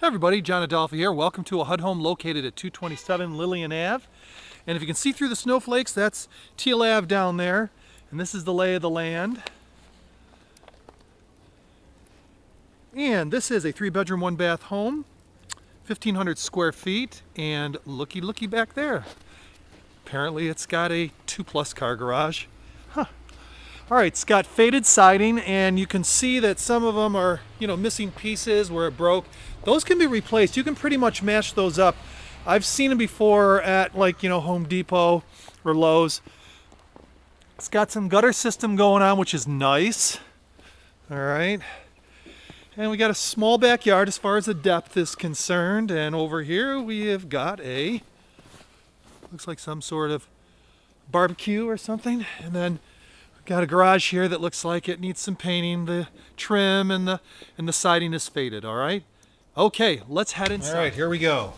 Hi everybody, John Adolfi here. Welcome to a HUD home located at 227 Lillian Ave. And if you can see through the snowflakes, that's Teal Ave down there. And this is the lay of the land. And this is a 3-bedroom, 1-bath home, 1,500 square feet. And looky back there. Apparently it's got a 2+ car garage. All right, it's got faded siding, and you can see that some of them are, missing pieces where it broke. Those can be replaced. You can pretty much match those up. I've seen them before at Home Depot or Lowe's. It's got some gutter system going on, which is nice. All right. And we got a small backyard as far as the depth is concerned. And over here we have got looks like some sort of barbecue or something. And then got a garage here that looks like it needs some painting. The trim and the siding is faded. All right. Okay, let's head inside. All right, here we go.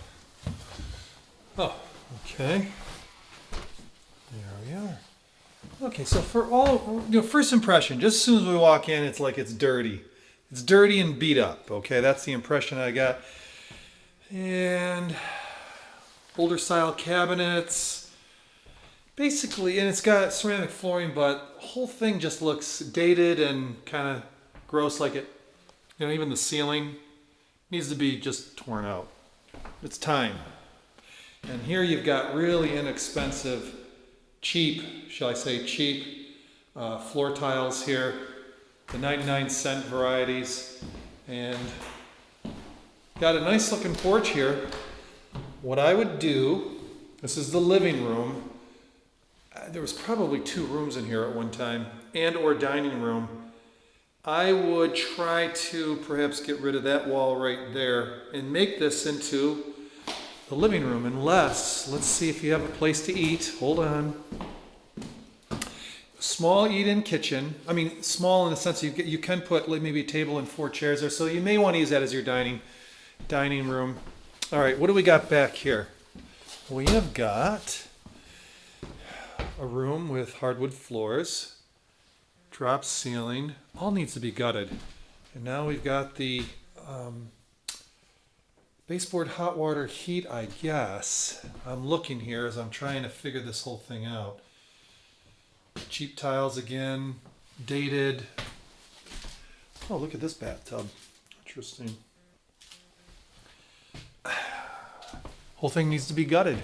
Oh, okay. There we are. Okay, so for all, first impression, just as soon as we walk in, it's like it's dirty. It's dirty and beat up. Okay, that's the impression I got. And older style cabinets. Basically, and it's got ceramic flooring, but the whole thing just looks dated and kind of gross, like it, even the ceiling needs to be just torn out. It's time. And here you've got really inexpensive, cheap, shall I say cheap, floor tiles here, the 99-cent varieties, and got a nice looking porch here. What I would do, this is the living room. There was probably 2 rooms in here at one time, and or dining room. I would try to perhaps get rid of that wall right there and make this into the living room, unless, let's see if you have a place to eat. Hold on. Small eat-in kitchen. I mean, small in the sense you can put maybe a table and 4 chairs there, so you may want to use that as your dining room. All right, what do we got back here? We have got a room with hardwood floors, drop ceiling, all needs to be gutted. And now we've got the baseboard hot water heat, I guess. I'm looking here as I'm trying to figure this whole thing out. Cheap tiles again, dated. Oh, look at this bathtub. Interesting. Whole thing needs to be gutted.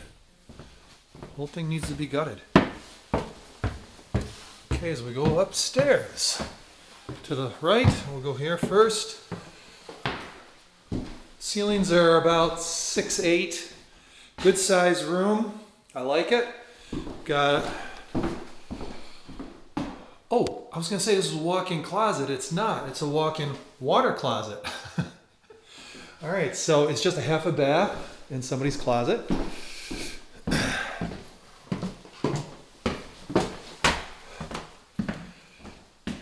Whole thing needs to be gutted. Okay, as we go upstairs to the right, we'll go here first. Ceilings are about 6'8", good size room. I like it. Got, oh, I was gonna say this is a walk-in closet. It's not, it's a walk-in water closet. All right, so it's just a half a bath in somebody's closet.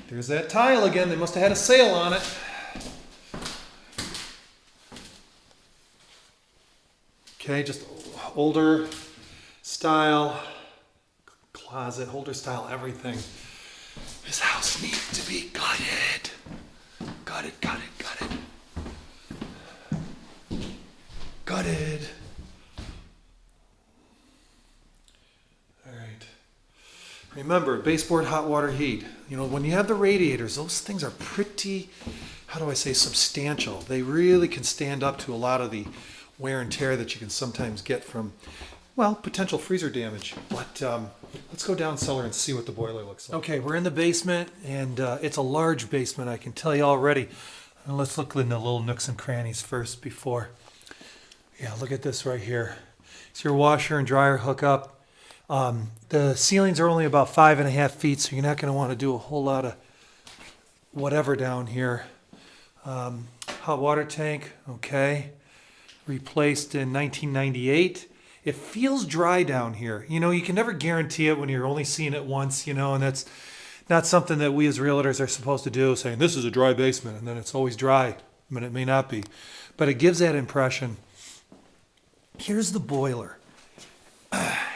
There's that tile again. They must have had a sale on it. Okay, just older style closet, older style everything. This house needs to be gutted. Gutted. Gutted. All right. Remember, baseboard hot water heat. When you have the radiators, those things are pretty, how do I say, substantial. They really can stand up to a lot of the wear and tear that you can sometimes get from, potential freezer damage. But let's go down cellar and see what the boiler looks like. Okay, we're in the basement, and it's a large basement, I can tell you already. And let's look in the little nooks and crannies first before. Yeah, look at this right here. It's your washer and dryer hookup. The ceilings are only about 5.5 feet, so you're not going to want to do a whole lot of whatever down here. Hot water tank, okay. Replaced in 1998. It feels dry down here. You can never guarantee it when you're only seeing it once, and that's not something that we as realtors are supposed to do, saying this is a dry basement, and then it's always dry. I mean, it may not be. But it gives that impression. Here's the boiler.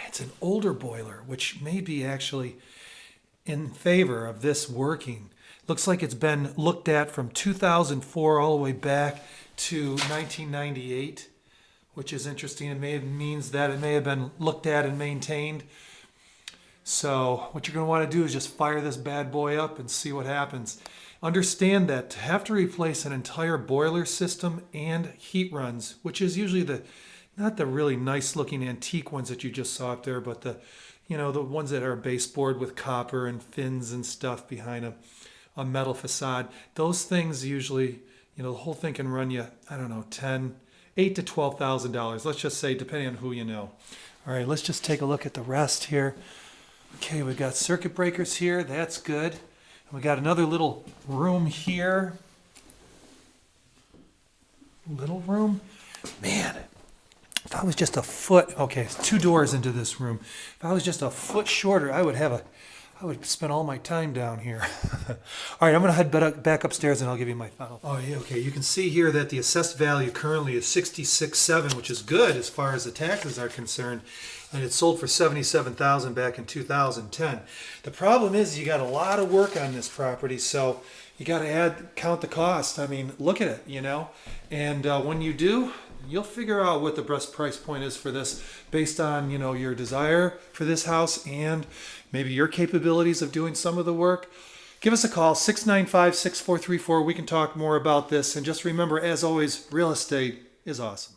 It's an older boiler, which may be actually in favor of this working. Looks like it's been looked at from 2004 all the way back to 1998, which is interesting. Means that it may have been looked at and maintained. So what you're going to want to do is just fire this bad boy up and see what happens. Understand that to have to replace an entire boiler system and heat runs, which is usually not the really nice looking antique ones that you just saw up there, but the ones that are baseboard with copper and fins and stuff behind a metal facade. Those things usually, the whole thing can run you, I don't know, $8,000 to $12,000. Let's just say, depending on who you know. All right, let's just take a look at the rest here. Okay, we've got circuit breakers here. That's good. And we got another little room here. Little room. Man, if I was just a foot, okay, it's 2 doors into this room. If I was just a foot shorter, I would spend all my time down here. All right, I'm going to head back upstairs and I'll give you my final. Oh, yeah, okay. You can see here that the assessed value currently is $66,700, which is good as far as the taxes are concerned. And it sold for $77,000 back in 2010. The problem is you got a lot of work on this property, so you got to count the cost. I mean, look at it, And when you do, you'll figure out what the best price point is for this based on, your desire for this house and maybe your capabilities of doing some of the work. Give us a call, 695-6434. We can talk more about this. And just remember, as always, real estate is awesome.